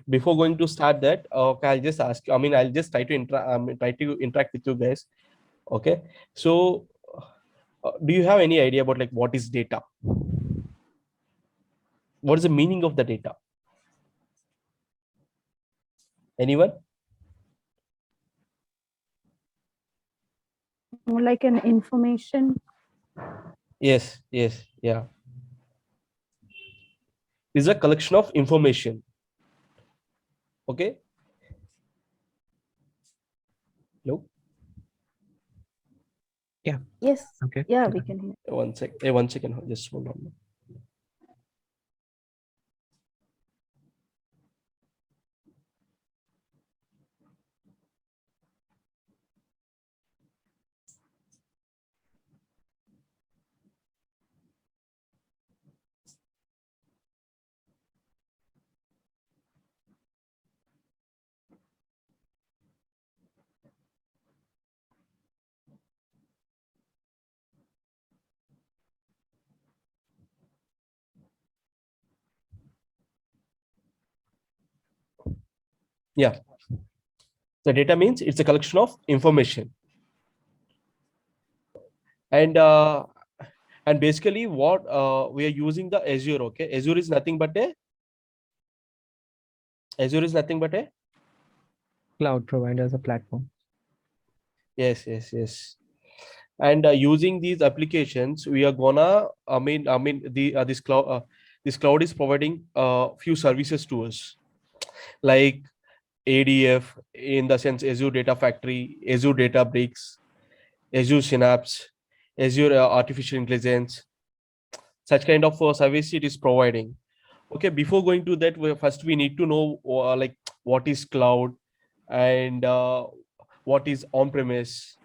before going to start that, okay, I'll just ask. I'll just try to interact with you guys. Okay, so do you have any idea about like what is data? What is the meaning of the data? Anyone? More like an information. Yes, yeah. Is a collection of information. Okay. Hello. Yeah. Yes. Okay. Yeah, we can hear. One second. Just hold on. Yeah. The data means it's a collection of information. And basically what we are using the Azure. Okay, Azure is nothing but a Cloud provider as a platform. Yes. And using these applications, we are gonna this cloud is providing few services to us, like ADF, in the sense Azure Data Factory, Azure Databricks, Azure Synapse, Azure Artificial Intelligence, such kind of service it is providing. Okay, before going to that, first we need to know like what is cloud, and what is on premise,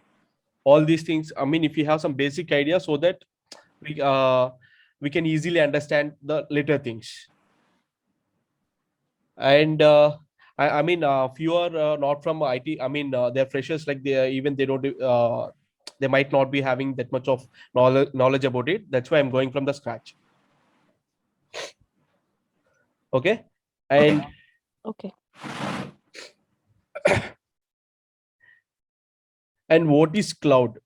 all these things. If you have some basic idea, so that we can easily understand the later things. And few are not from IT. They're freshers, like they don't they might not be having that much of knowledge about it. That's why I'm going from the scratch. Okay. And Okay. and what is cloud?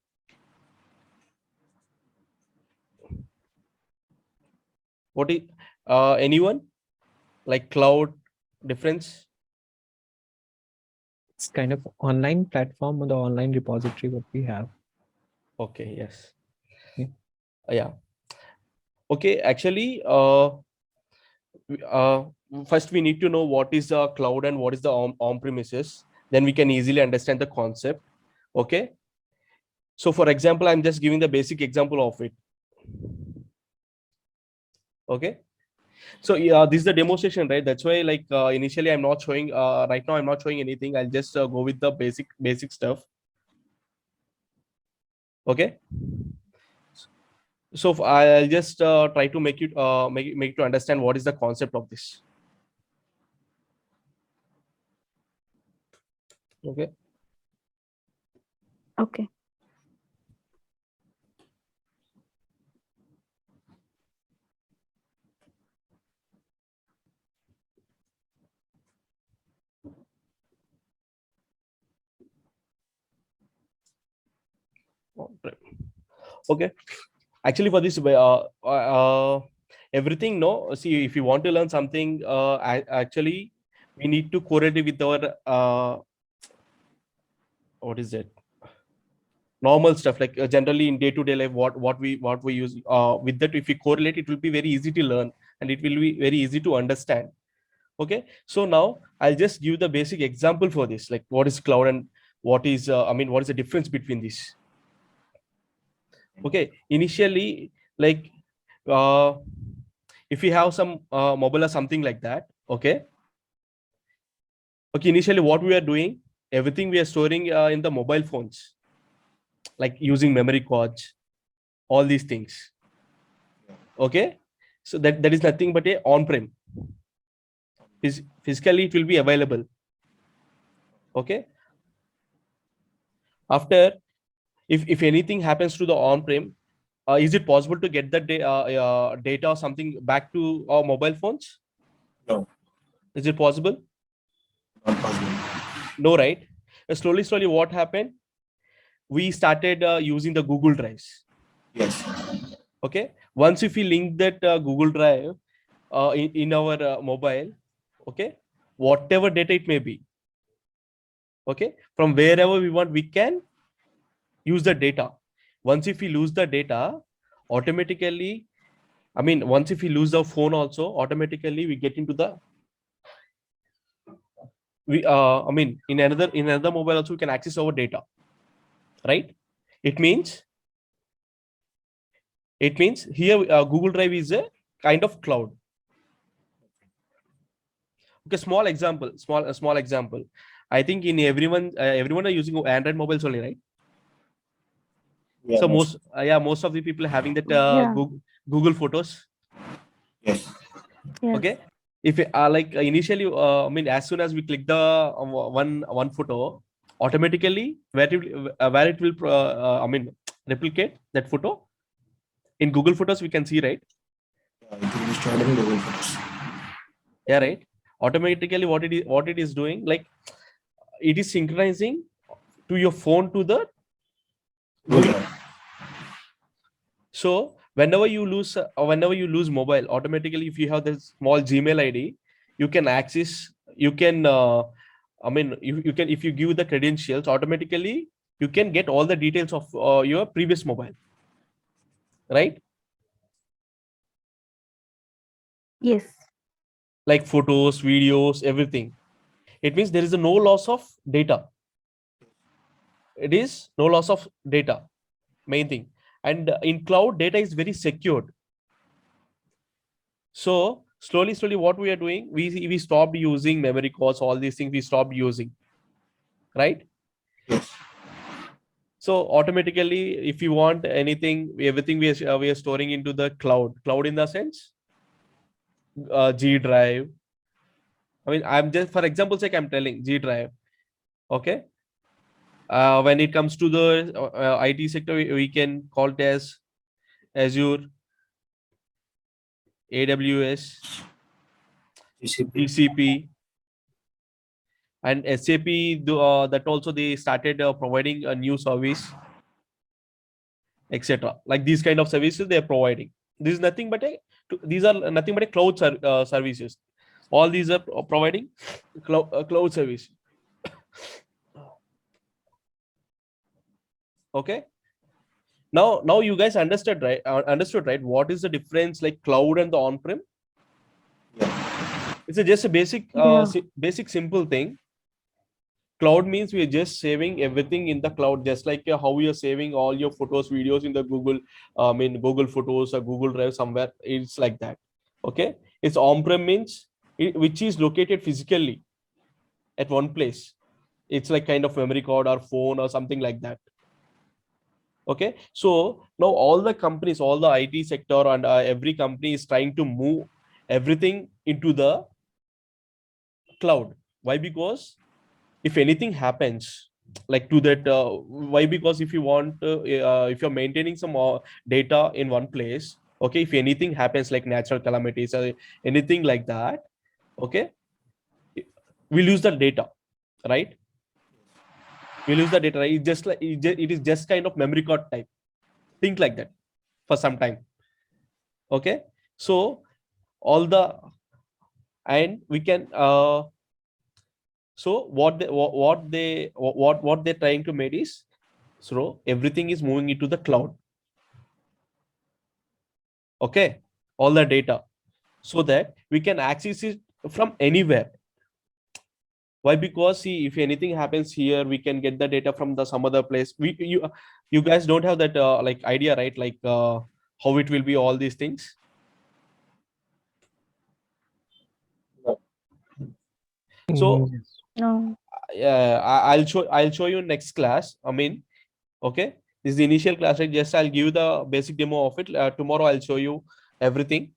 What is anyone, like cloud difference? It's kind of online platform or the online repository what we have. Okay. Yes. Yeah. Yeah. Okay, actually first we need to know what is the cloud and what is the on premises. Then we can easily understand the concept. Okay, so for example, I'm just giving the basic example of it. Okay, so yeah, this is the demonstration, right? That's why, like, initially I'm not showing right now I'm not showing anything. I'll just go with the basic stuff. Okay, so I'll just try to make you make to understand what is the concept of this. Okay. Okay. Okay, actually for this everything, no, see, if you want to learn something, actually we need to correlate it with our what is it, normal stuff, like generally in day-to-day life, what we use with that. If we correlate, it will be very easy to learn, and it will be very easy to understand. Okay, so now I'll just give the basic example for this, like what is cloud and what is what is the difference between these. Okay, initially, like if we have some mobile or something like that. Okay, initially what we are doing, everything we are storing in the mobile phones, like using memory cards, all these things. Okay, so that is nothing but a on-prem. Physically it will be available. Okay, after, if anything happens to the on-prem, is it possible to get the data or something back to our mobile phones? No. Is it possible? Not possible. No, right? Slowly, what happened? We started using the Google Drives. Yes. Okay. Once if we link that Google Drive in our mobile, okay, whatever data it may be, okay, from wherever we want, we can use the data. Once if we lose the data, automatically, once if we lose the phone also, automatically we get into the in another mobile also we can access our data, right? It means here Google Drive is a kind of cloud. Okay, small example. I think in everyone are using Android mobiles only, right? Yeah, So most of the people having that Yeah. Google Photos. Yes. Yes. Okay, if like initially as soon as we click the one photo, automatically where it will replicate that photo in Google Photos, we can see, right? Yeah, it will be stored in Google Photos. Yeah, right. Automatically what it is doing, like it is synchronizing to your phone to the Google Google. Drive. So whenever you lose mobile, automatically if you have this small Gmail ID, you can access, you can you can, if you give the credentials, automatically you can get all the details of your previous mobile, right? Yes. Like photos, videos, everything. It means there is a no loss of data. It is no loss of data, main thing. And in cloud, data is very secured. So slowly, what we are doing, we stopped using memory cards, all these things we stopped using, right? Yes. So automatically, if you want anything, everything we are storing into the cloud. Cloud in the sense, G Drive. I'm just, for example sake, I'm telling G Drive. Okay. When it comes to the IT sector, we can call it as Azure, AWS, GCP. GCP, and SAP. That also they started providing a new service, etc. Like these kind of services they are providing. This is nothing but these are nothing but a services. All these are providing cloud service. Okay. Now you guys understood, right? What is the difference like cloud and the on-prem? Yeah. It's just a basic Yeah. basic simple thing. Cloud means we're just saving everything in the cloud, just like how you're saving all your photos, videos in the Google, Google Photos or Google Drive somewhere. It's like that. Okay. It's on-prem means which is located physically at one place. It's like kind of memory card or phone or something like that. Okay. So now all the companies, all the IT sector and every company is trying to move everything into the cloud. Why? Because if anything happens like to that, why? Because if you're maintaining some data in one place, okay, if anything happens like natural calamities or anything like that, okay, we lose the data, right? We lose the data, right? It's just like it is just kind of memory card type. Think like that for some time. Okay. So all the, and we can so what they're trying to make is, so everything is moving into the cloud. Okay. All the data, so that we can access it from anywhere. Why? Because see, if anything happens here, we can get the data from the some other place. You guys don't have that like idea, right? Like how it will be, all these things. So Yes. No. I'll show you next class. Okay, this is the initial class, right? Just I'll give you the basic demo of it. Tomorrow I'll show you everything.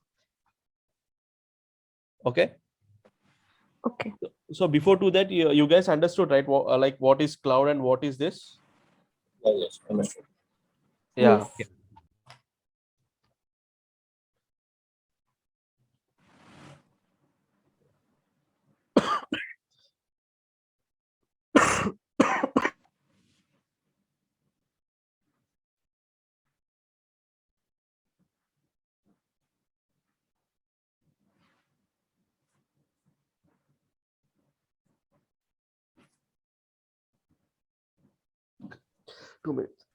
Okay. Okay. So before to that, you guys understood, right? Like what is cloud and what is this? Yeah, yes. Understood. Yeah. Yes. 2 minutes.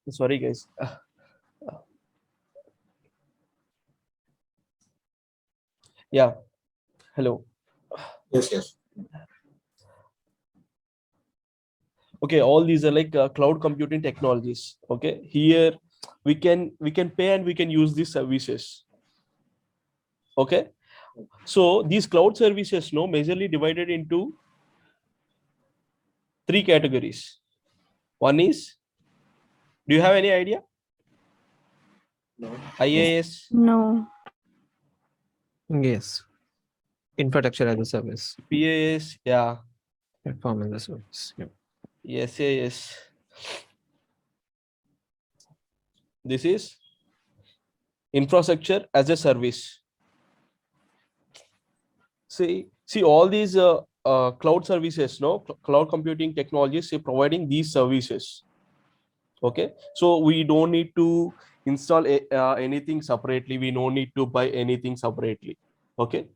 Sorry, guys. Yeah. Hello. Yes, yes. Okay, all these are like cloud computing technologies. Okay, here we can pay and we can use these services. Okay, so these cloud services, no, majorly divided into 3 categories. One is, do you have any idea? No. IaaS, No. Yes. Infrastructure as a service, PaaS, yeah, platform as a service. Yeah. yes, yes. This is infrastructure as a service. See all these cloud services, no, cloud computing technologies, providing these services. Okay, so we don't need to install anything separately. We don't need to buy anything separately. Okay,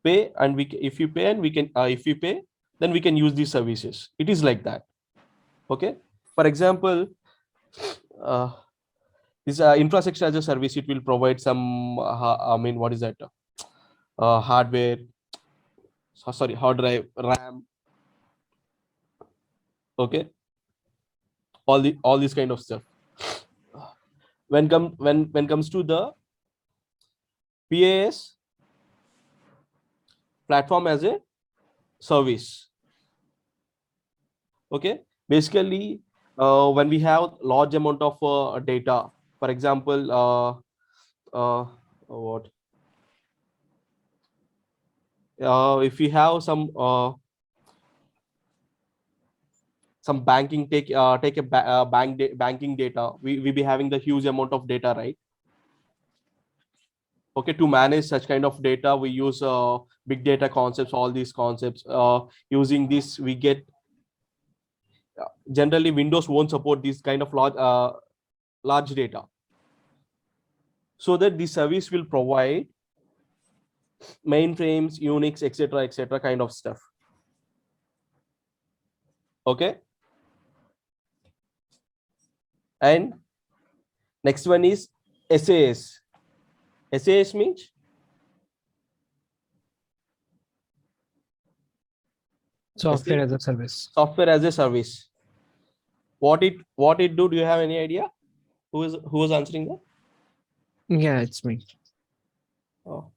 pay and if you pay and we can if you pay, then we can use these services. It is like that. Okay, for example, uh, this infrastructure as a service, it will provide some what is that, hardware, sorry, hard drive, RAM. Okay, all this kind of stuff. When comes to the PaaS, platform as a service. Okay, basically when we have large amount of data, for example, what if we have some banking, take a banking data, we be having the huge amount of data, right? Okay, to manage such kind of data, we use big data concepts, all these concepts. Using this, we get, generally Windows won't support this kind of large data, so that the service will provide mainframes, Unix, etc kind of stuff. Okay, and next one is SAS. SAS means Software as a service. software as a service. What it do you have any idea? Who is answering that? Yeah, it's me. Oh.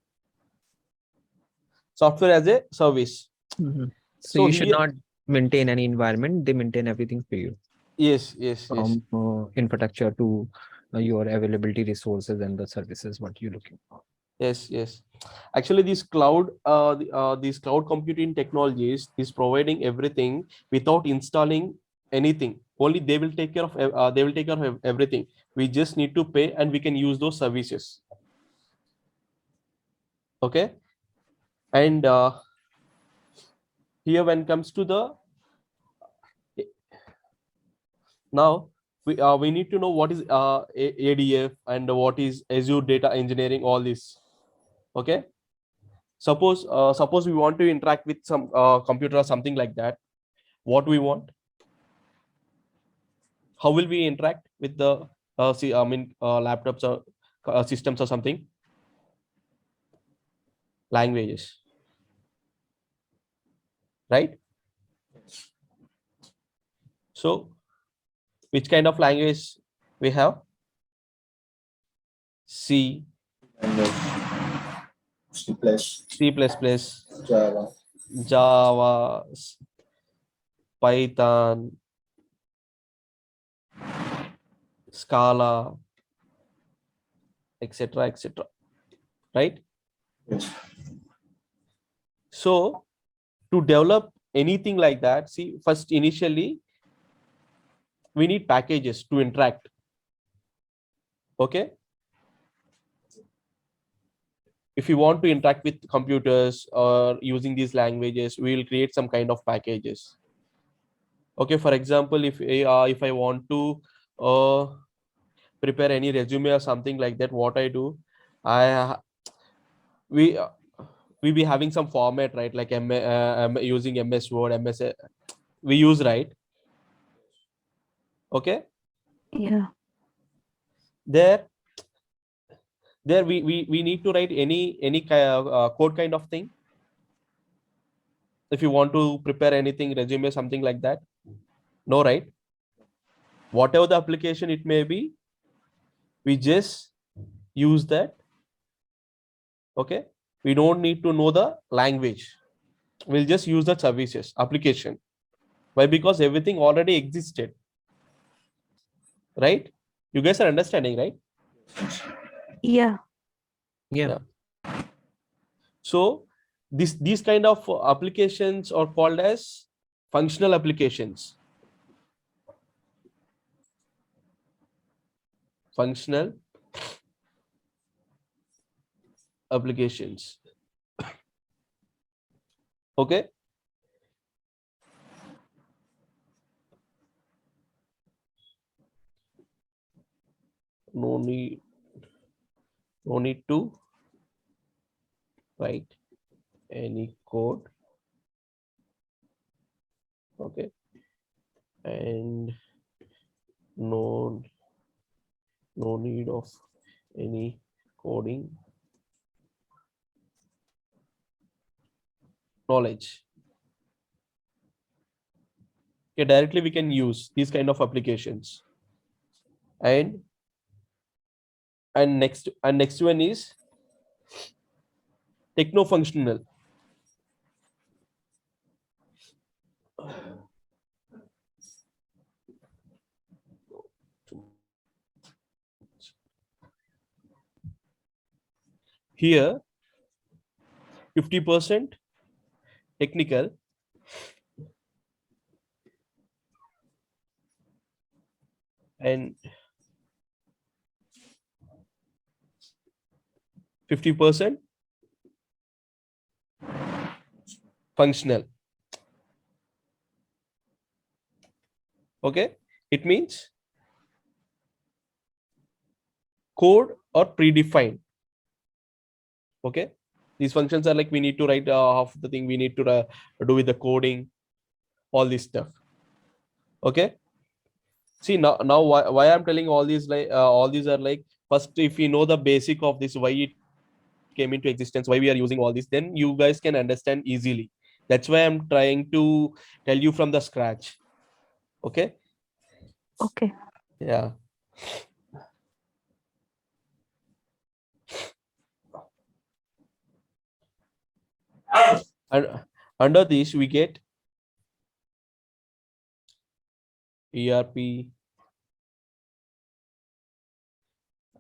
Software as a service. So, So you should here, not maintain any environment. They maintain everything for you, yes, from infrastructure to your availability resources and the services what you're looking for. yes. Actually, these cloud computing technologies is providing everything without installing anything. Only they will take care of everything. We just need to pay and we can use those services. Okay, and here when it comes to the, now we need to know what is ADF and what is Azure Data Engineering, all this. Okay, suppose we want to interact with some computer or something like that. What we want, how will we interact with the laptops or systems or something? Languages, right? So which kind of language we have? C, Language. C plus, C++, Java. Java, Python, Scala, etc, right? Yes. So to develop anything like that, see, first initially we need packages to interact. Okay, if you want to interact with computers or using these languages, we will create some kind of packages. Okay, for example, if I want to prepare any resume or something like that, what I do, I we we be having some format, right? Like using MS Word, MS we use, right? Okay. Yeah. There we need to write any code kind of thing. If you want to prepare anything, resume, something like that. No, right? Whatever the application it may be, we just use that. Okay. We don't need to know the language. We'll just use the services application. Why? Because everything already existed, right? You guys are understanding, right? Yeah. Yeah. So these kind of applications are called as functional applications. Functional applications. Okay. No need to write any code. Okay. And no need of any coding knowledge. Okay, directly we can use these kind of applications. And next one is techno functional. Here 50% technical and 50% functional. Okay. It means code or predefined. Okay. These functions are like we need to write half the thing we need to do with the coding, all this stuff. Okay. See now why I'm telling all these, like all these are like, first if we know the basic of this, why it came into existence, why we are using all this, then you guys can understand easily. That's why I'm trying to tell you from the scratch. Okay. Okay. Yeah. And under this we get ERP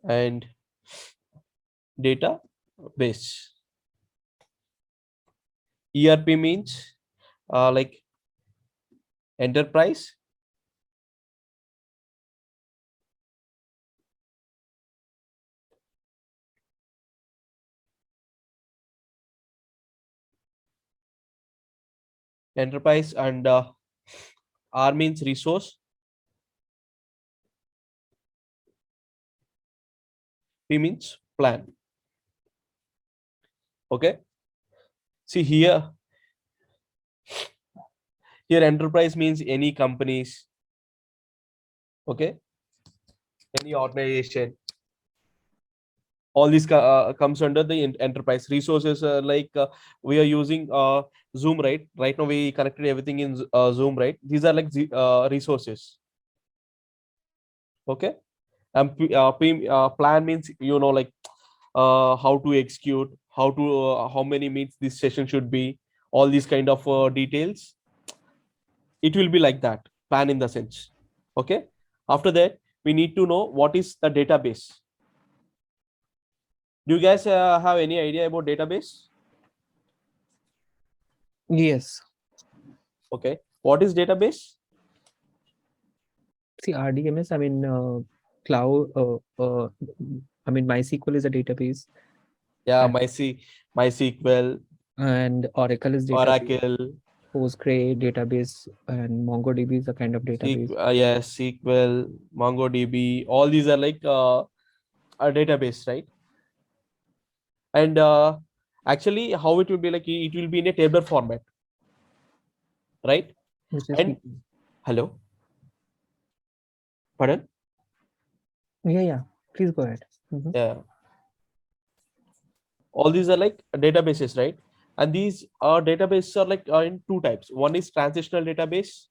and database. ERP means like enterprise. Enterprise and R means resource. P means plan. Okay. See here enterprise means any companies. Okay. Any organization. All this comes under the enterprise. Resources, like we are using Zoom, right now we connected everything in Zoom, right? These are like resources. Okay. And plan means, like how to execute, how many meets this session should be, all these kind of details. It will be like that, plan in the sense. Okay. After that, we need to know what is the database. Do you guys have any idea about database? Yes. Okay. What is database? See, RDMS, I mean, cloud, I mean, MySQL is a database. Yeah, And- MySQL, and Oracle is database. Oracle, Postgre database, and MongoDB is a kind of database. yes, SQL, MongoDB, all these are like a database, right? And Actually, how it will be like, it will be in a tabular format, right? Which is And hello, pardon? yeah. Please go ahead. Yeah, all these are like databases, right? And these databases are like in two types. One is transitional database,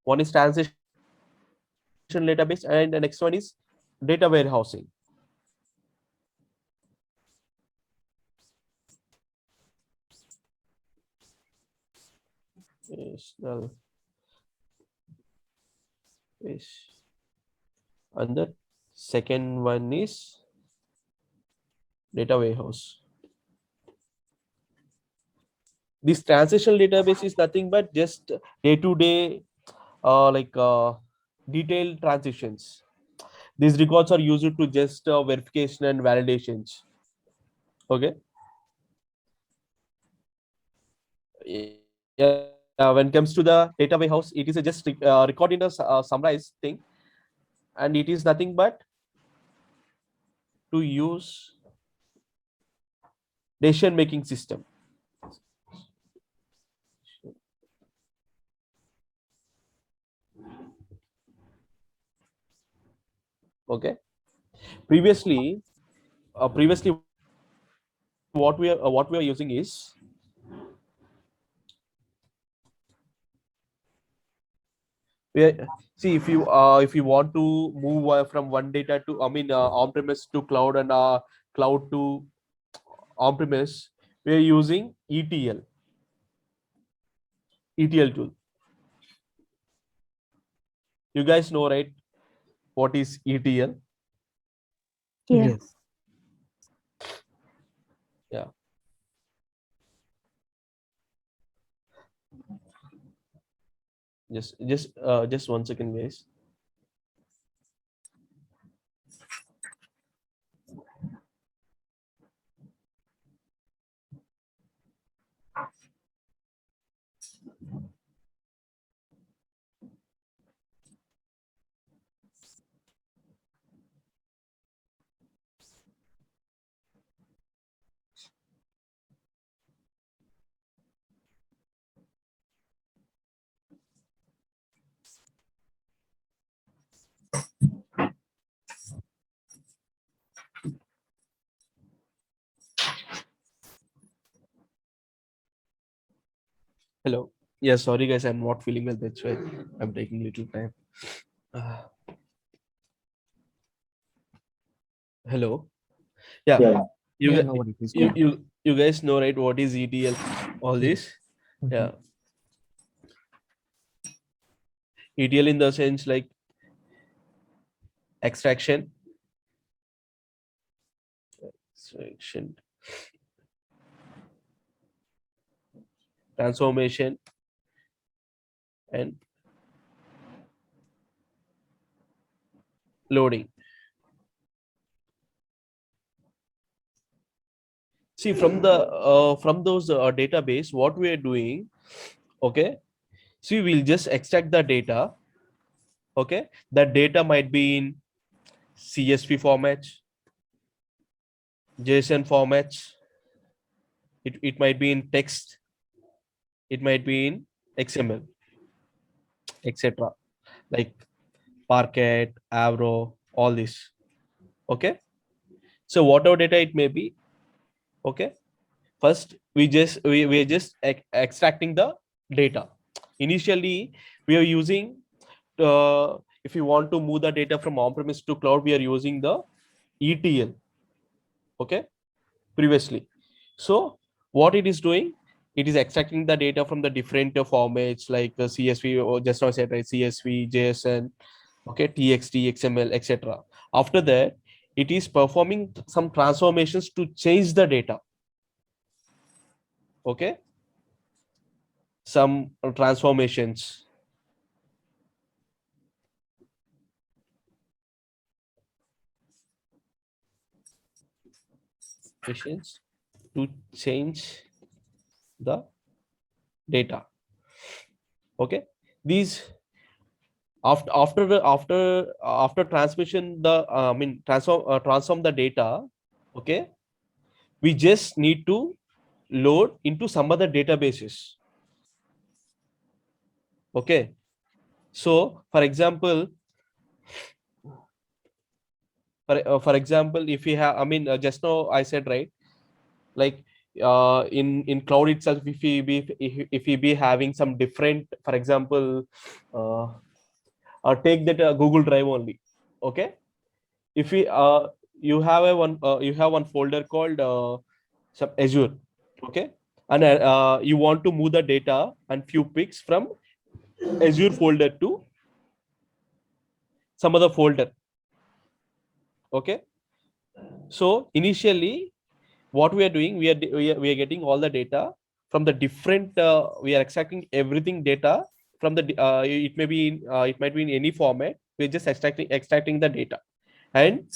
one is transition database, and the next one is data warehousing. Transitional is, and the second one is data warehouse. This transitional database is nothing but just day to day detailed transitions. These records are used to just verification and validations. Okay. Yeah, when comes to the data warehouse, it is a just record in a summarized thing, and it is nothing but to use decision making system. Okay. Previously, what we are using is, see, if you want to move from one data to, on premise to cloud, and cloud to on premise, we are using ETL tool. You guys know, right, what is ETL? Yeah. Yes. Yeah. Just 1 second, guys. Hello. Yeah, sorry guys, I'm not feeling well. That's why I'm taking little time. Uh, Hello. Yeah. Yeah. You Yeah, gu- no worries. Please go you Yeah. ahead. you you guys know, right, what is ETL? All Yes. this. Yeah. ETL in the sense like extraction, extraction, transformation, and loading. See, from those database, what we are doing, okay? See, we'll just extract the data. Okay, that data might be in CSV formats, JSON formats. It might be in text. It might be in XML, etc. Like Parquet, Avro, all this. Okay. So whatever data it may be. Okay. First, we're just extracting the data. Initially, we are using, if you want to move the data from on-premise to cloud, we are using the ETL. Okay. Previously. So what it is doing, it is extracting the data from the different formats like CSV, or just now I said, right, CSV, JSON, okay, TXT, XML, etc. After that, it is performing some transformations to change the data. Okay, some transformations. Machines to change the data. Okay, these after transmission the transform the data. Okay, we just need to load into some other databases. Okay, so for example, if we have, I mean, just now I said, right, like in cloud itself, if we be having some different, for example, take that Google Drive only. Okay, if we you have one folder called some Azure. Okay, and you want to move the data and few pics from Azure folder to some other folder. Okay, so initially what we are doing, we are getting all the data from the different we are extracting everything data from the it may be in it might be in any format. We're just extracting the data, and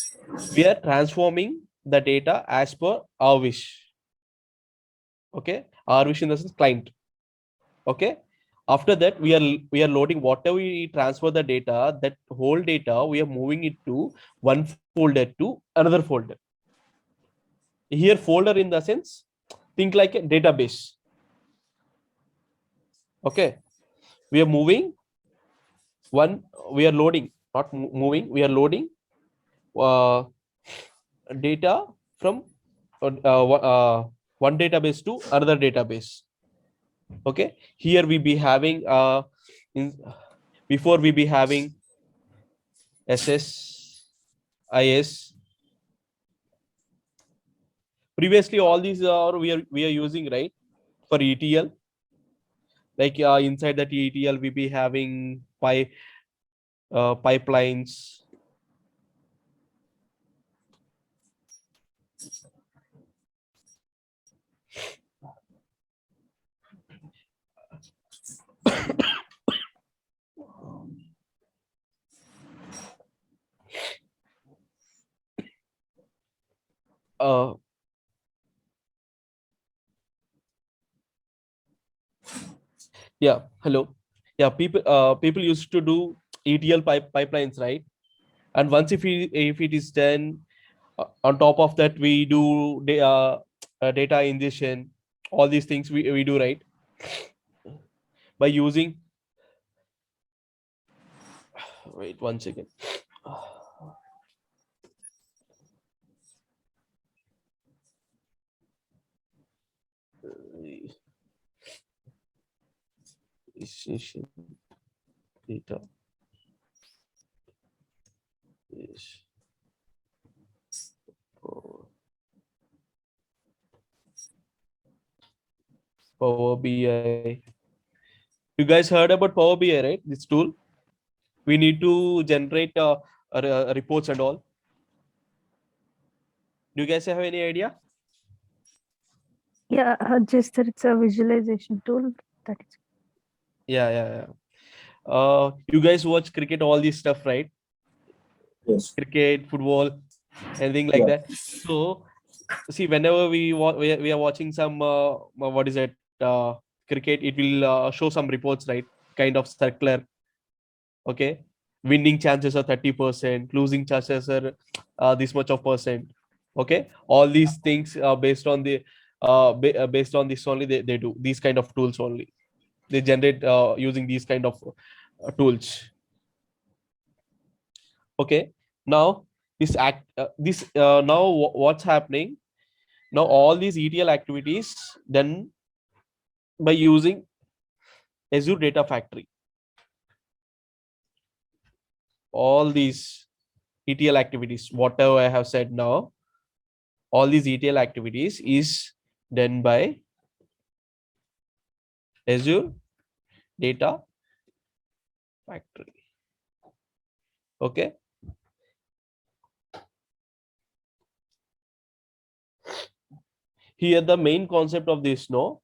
we are transforming the data as per our wish. Okay, our wish in the sense client. Okay, after that we are loading whatever we transfer the data, that whole data we are moving it to one folder to another folder. Here folder in the sense, think like a database. Okay, we are moving one, we are loading, not moving, we are loading uh, data from one database to another database. Okay, here we be having in, before we be having SS, IS. Previously all these are we are using, right, for ETL. Like inside that ETL we be having pipelines. uh, yeah, hello. Yeah, people used to do ETL pipelines, right? And once if it is done, on top of that we do data ingestion. All these things we do, right, by using, wait one second. Ingestion data is Power BI. You guys heard about Power BI, right? This tool we need to generate reports and all. Do you guys have any idea? Yeah, just that it's a visualization tool. That is. Yeah. You guys watch cricket, all this stuff, right? Yes. Cricket, football, anything like Yeah. that. So see, whenever we are watching some what is it, cricket, it will show some reports, right, kind of circular. Okay, winning chances are 30%, losing chances are this much of percent. Okay, all these things based on the based on this only, they do these kind of tools only. They generate using these kind of tools. Okay, now now what's happening now, all these ETL activities done by using Azure Data Factory. All these ETL activities, whatever I have said now, all these ETL activities is done by Azure Data Factory. Okay, here the main concept of this, no,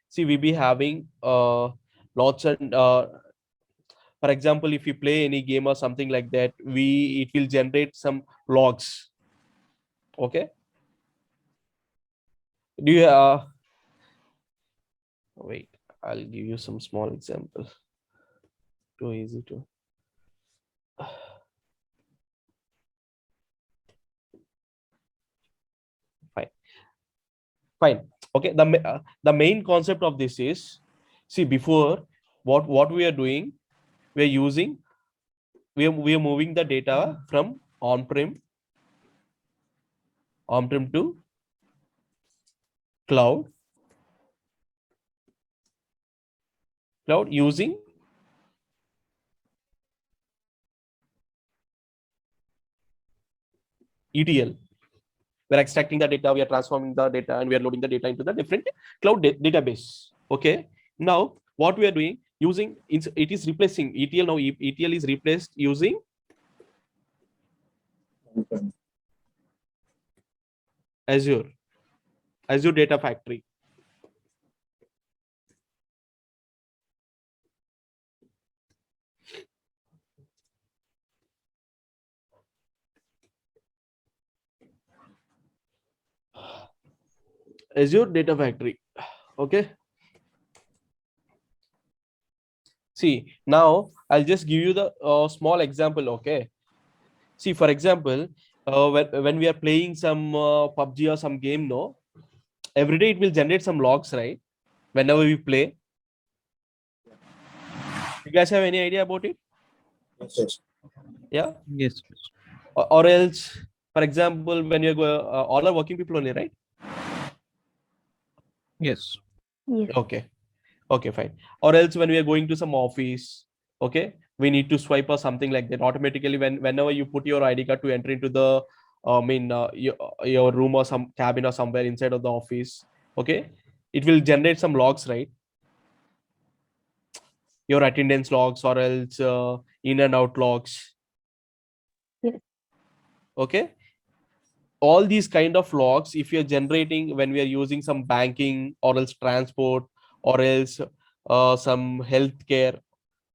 see, we be having lots and for example, if you play any game or something like that, it will generate some logs. Okay, do you wait, I'll give you some small example. Too easy to fine. Fine. Okay. The main concept of this is, see, before what we are doing, we are using, we are moving the data from on-prem to cloud using ETL. We're extracting the data, we are transforming the data, and we are loading the data into the different cloud database. Okay. Now, what we are doing, using, it is replacing ETL. Now, ETL is replaced using On-prem. Azure Data Factory. Azure Data Factory. Okay. See, now I'll just give you the small example. Okay. See, for example, when we are playing some PUBG or some game, no, every day it will generate some logs, right? Whenever we play. You guys have any idea about it? Yes, yes. Yeah. Yes. Or else, for example, when you go, all are working people only, right? Yes. Yes. Okay, fine. Or else when we are going to some office, okay, we need to swipe or something like that. Automatically, whenever you put your ID card to enter into the, your room or some cabin or somewhere inside of the office, okay, it will generate some logs, right? Your attendance logs, or else in and out logs. Yes. Okay. All these kind of logs, if you're generating when we are using some banking, or else transport, or else some healthcare,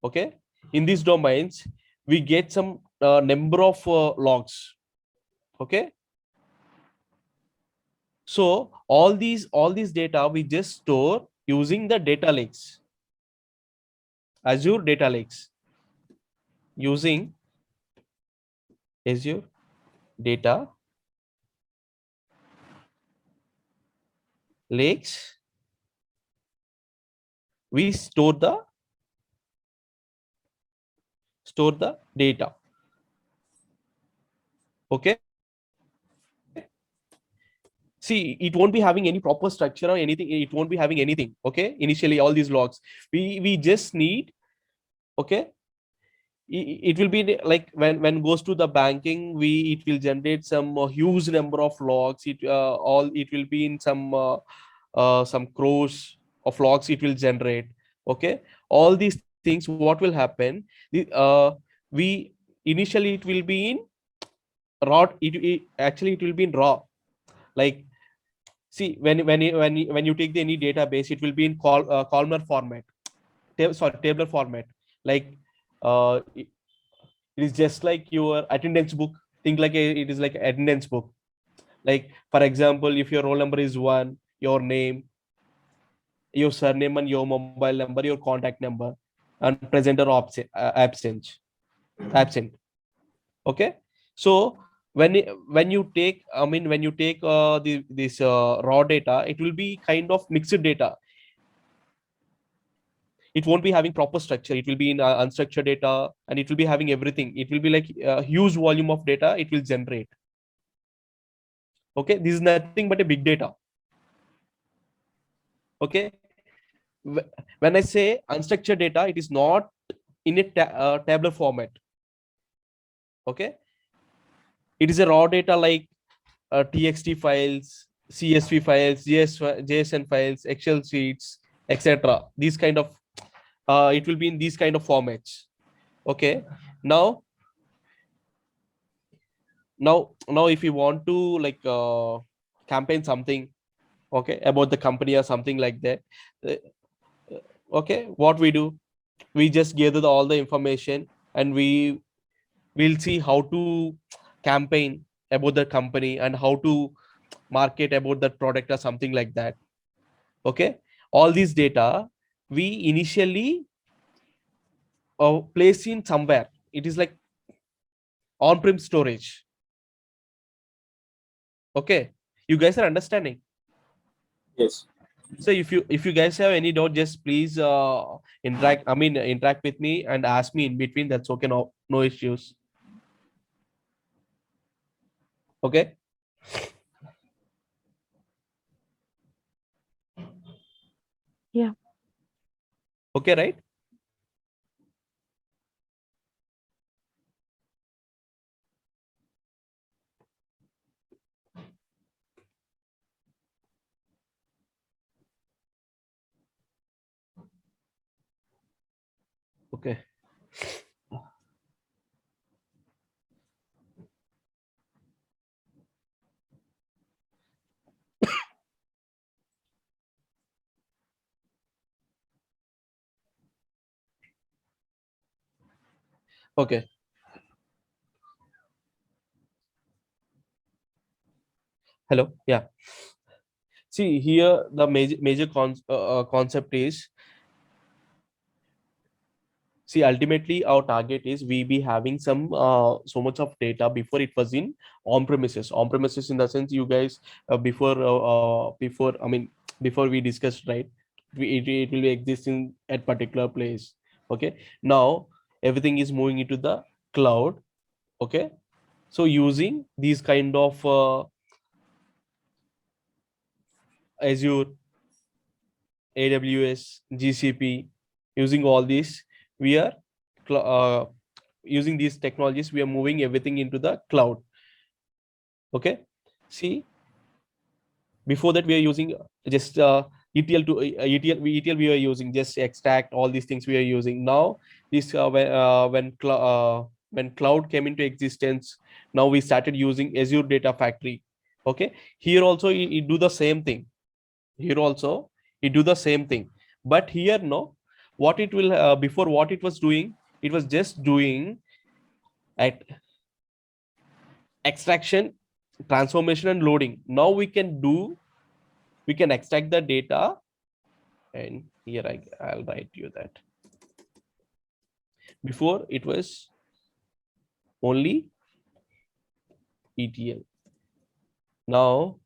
okay, in these domains we get some number of logs. Okay. So all these data we just store using the data lakes, Azure Data Lakes, using Azure Data Lakes. We store the data. Okay. See, it won't be having any proper structure or anything, it won't be having anything. Okay. Initially, all these logs, we just need, okay, it will be like when goes to the banking, it will generate some huge number of logs. It will be in some crores of logs it will generate. Okay. All these things, what will happen, we initially it will be in raw. Actually it will be in raw. Like, see, when you take any database, it will be in columnar format, tabular format. Like, it is just like your attendance book. Think like it is like attendance book. Like, for example, if your roll number is 1, your name, your surname, and your mobile number, your contact number, and present or absent. Okay. So when you take, this raw data, it will be kind of mixed data. It won't be having proper structure. It will be in unstructured data, and it will be having everything. It will be like a huge volume of data it will generate. Okay. This is nothing but a big data. Okay. When I say unstructured data, it is not in a tabular format. Okay. It is a raw data like txt files, csv files, JSON files, excel sheets, etc. These kind of, it will be in these kind of formats. Okay. now now if you want to, like, campaign something, okay, about the company or something like that, uh, okay, what we do, we just gather all the information, and we'll see how to campaign about the company, and how to market about that product or something like that. Okay. All these data we initially place in somewhere. It is like on-prem storage. Okay. You guys are understanding? Yes. So if you guys have any doubt, just please interact with me and ask me in between. That's okay. No issues. Okay. Yeah. Okay, right? Okay. Okay. Hello. Yeah. See here, the concept is, see, ultimately our target is we be having some so much of data. Before it was in on premises in the sense, you guys, before I mean before we discussed, right, it will be existing at particular place. Okay, now everything is moving into the cloud. Okay, so using these kind of Azure, AWS, GCP, using all these, we are using these technologies, we are moving everything into the cloud. Okay, see, before that we are using just ETL we are using just extract all these things we are using. Now this when cloud came into existence, now we started using Azure Data Factory. Okay, here also it do the same thing. Here also it do the same thing, but here no, what it will before, what it was doing, it was just doing at extraction, transformation, and loading. Now we can extract the data, and here I'll write you that. Before it was only ETL. Now,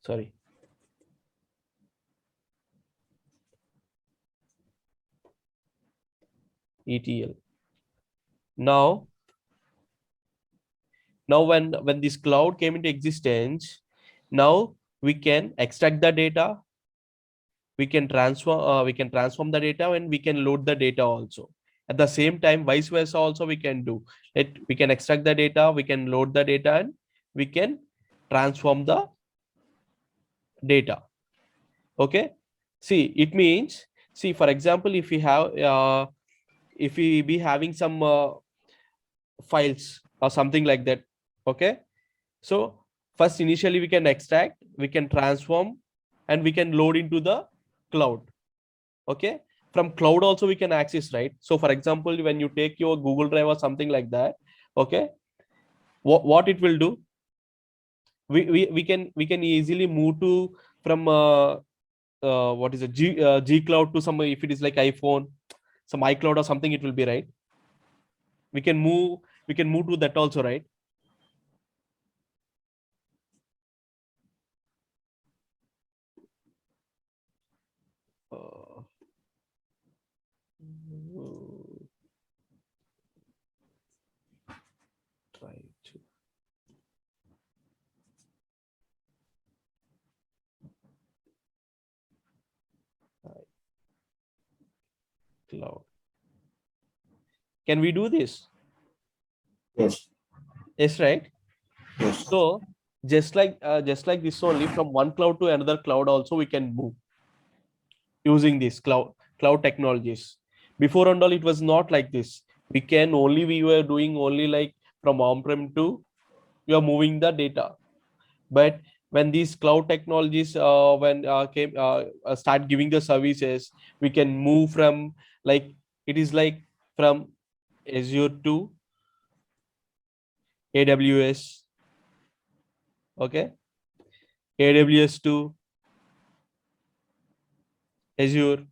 sorry, ETL. Now, when this cloud came into existence, now we can extract the data, we can transform the data, and we can load the data also. At the same time, vice versa also we can do it. We can extract the data, we can load the data, and we can transform the data. Okay, see, it means, see, for example, if we be having some files or something like that. Okay, so first initially we can extract, we can transform, and we can load into the cloud. Okay, from cloud also we can access, right? So for example, when you take your Google Drive or something like that, okay, what it will do, we can easily move to from what is it, G Cloud to some, if it is like iPhone, some iCloud or something, it will be, right? We can move to that also, right? uh, try to cloud. Can we do this? Yes. Yes, right? Yes. So just like this only, from one cloud to another cloud also we can move using this cloud technologies. Before and all, it was not like this. We were doing only like from on-prem to, we are moving the data. But when these cloud technologies when came start giving the services, we can move from, like, it is like from Azure to AWS. Okay, AWS to Azure,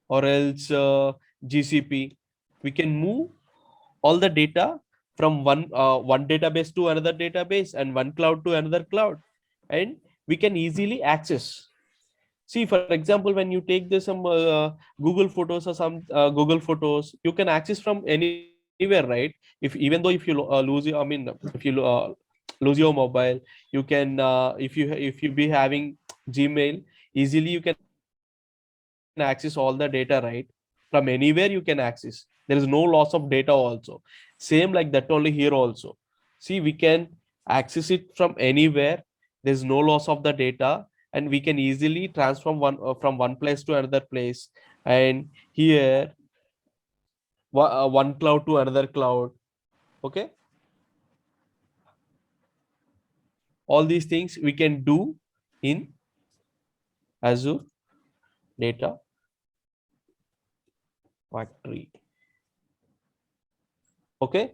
or else GCP. We can move all the data from one database to another database, and one cloud to another cloud. and we can easily access. See, for example, when you take this some Google Photos or some Google Photos, you can access from anywhere, right? If even though if you lose your, I mean, if you lose your mobile, you can if you be having Gmail, easily you can access all the data, right? From anywhere you can access. There is no loss of data also. Same like that only here also. See, we can access it from anywhere. There's no loss of the data, and we can easily transform from one place to another place. And here, one cloud to another cloud. Okay, all these things we can do in Azure Data Factory. Okay,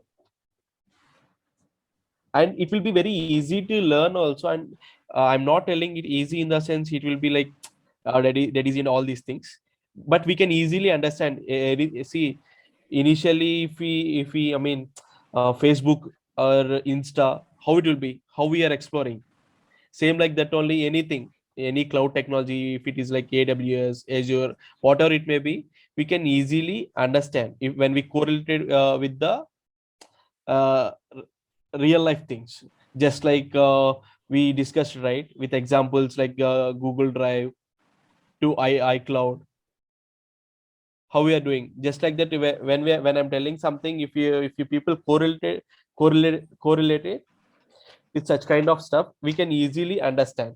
and it will be very easy to learn also. And I'm not telling it easy in the sense it will be like that is in all these things, but we can easily understand. See, initially if we I mean Facebook or Insta, how it will be, how we are exploring. Same like that only, anything, any cloud technology, if it is like AWS, Azure, whatever it may be, we can easily understand if when we correlate it with the uh, real life things, just like we discussed, right, with examples like Google Drive to iCloud, how we are doing. Just like that, when I'm telling something, if you people correlate it with such kind of stuff, we can easily understand.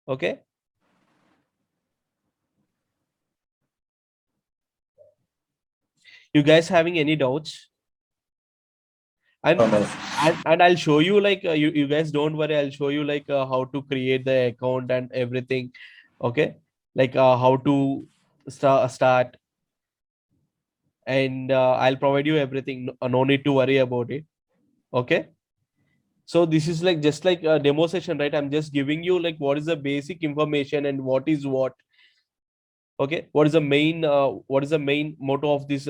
Okay, you guys having any doubts? and No. and I'll show you, like you guys don't worry, I'll show you like how to create the account and everything. Okay, like how to start, and I'll provide you everything. No need to worry about it. Okay, so this is like just like a demo session, right? I'm just giving you like what is the basic information and what is what. Okay, what is the main motto of this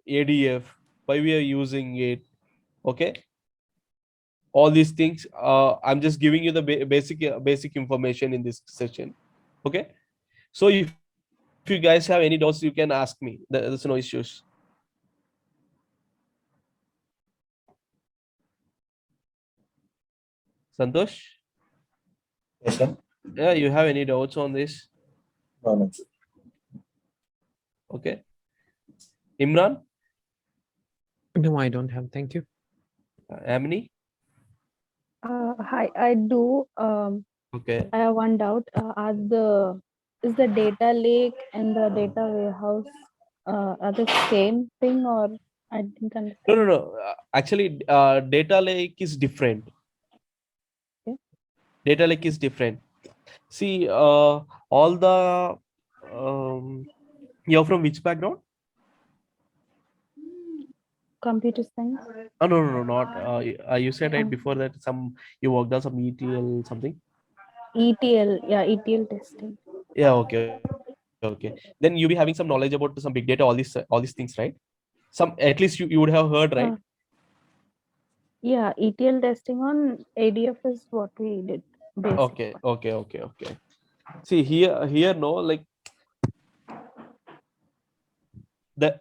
ADF, why we are using it. Okay, all these things, I'm just giving you the basic information in this session. Okay, so if you guys have any doubts, you can ask me. There's no issues. Santosh, Yes, sir. yeah, you have any doubts on this? No. Okay, Imran, No, I don't have. Thank you. Amini. Hi, I do. Okay, I have one doubt. Is the data lake and the data warehouse are the same thing, or I didn't no, understand? actually data lake is different. Okay. Data lake is different. See, all the you're from which background? Computer science. Oh, no, not you said right Um, before that some you worked on some ETL something. ETL, yeah, ETL testing. Yeah, okay. Then you be having some knowledge about some big data, all these things, right? Some, at least you would have heard, right? Uh, yeah, ETL testing on ADF is what we did. Basic Okay, one. okay. See, here no, like the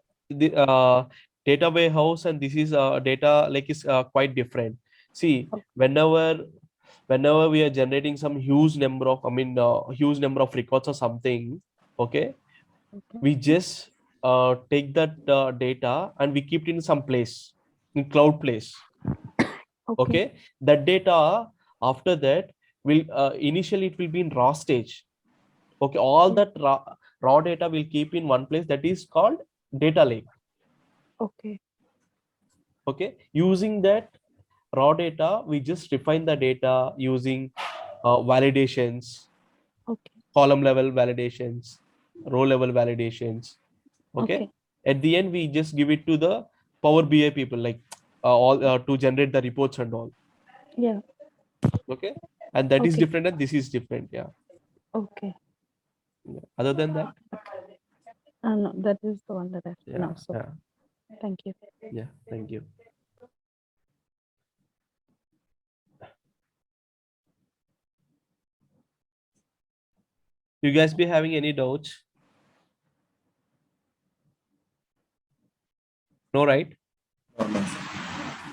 data warehouse and this is data lake is quite different. See, Okay. whenever we are generating some huge number of, I mean huge number of records or something, okay, Okay. we just take that data and we keep it in some place, in cloud place. Okay. Okay, that data after that will initially it will be in raw stage. Okay, all Yeah. that raw data will keep in one place, that is called data lake. Okay. Okay, using that raw data we just refine the data using validations, Okay. column level validations, row level validations. Okay, Okay. at the end we just give it to the Power BI people, like all to generate the reports and all. Yeah. Okay, and that is Okay. different and this is different. Yeah, Okay. yeah. Other than that, No, that is the one that I have to yeah, know. So yeah, thank you. yeah, thank you. You guys be having any doubts? No, right? No, sir.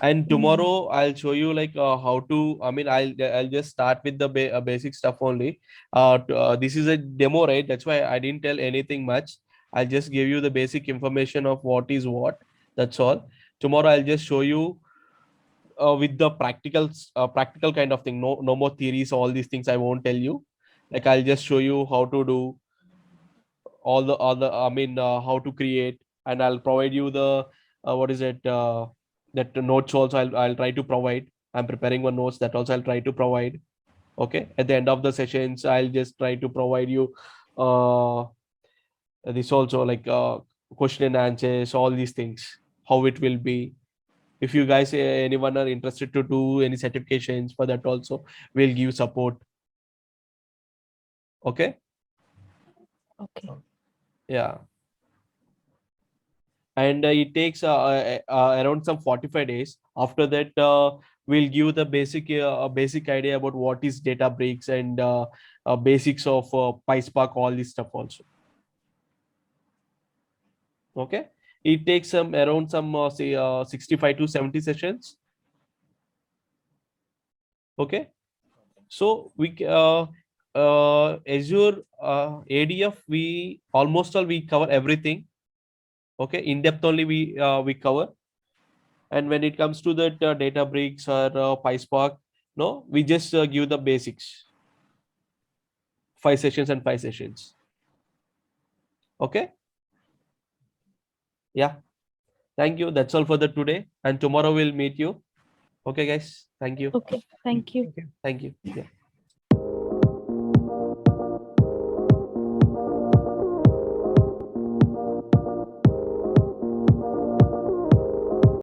And No. tomorrow I'll show you like how to. I mean, I'll just start with the basic stuff only. This is a demo, right? That's why I didn't tell anything much. I'll just give you the basic information of what is what. That's all. Tomorrow I'll just show you with the practical kind of thing. No more theories. All these things I won't tell you. Like I'll just show you how to do all the I mean how to create, and I'll provide you the what is it that notes also I'll try to provide. I'm preparing one notes that also I'll try to provide. Okay, at the end of the sessions I'll just try to provide you uh this also like question and answers, all these things, how it will be. If you guys anyone are interested to do any certifications for that also, we'll give support. Okay. Okay. Yeah. And it takes around some 45 days. After that we'll give the basic idea about what is Databricks and basics of PySpark, all this stuff also. Okay, it takes some around some say 65 to 70 sessions. Okay, so Azure ADF, we almost all we cover everything. Okay, in depth only we cover. And when it comes to that Databricks or PySpark, no, we just give the basics. 5 sessions and 5 sessions. Okay. Yeah. Thank you. That's all for the today. And tomorrow we'll meet you. Okay, guys. Thank you. Okay. Thank you. Okay. Thank you. Yeah.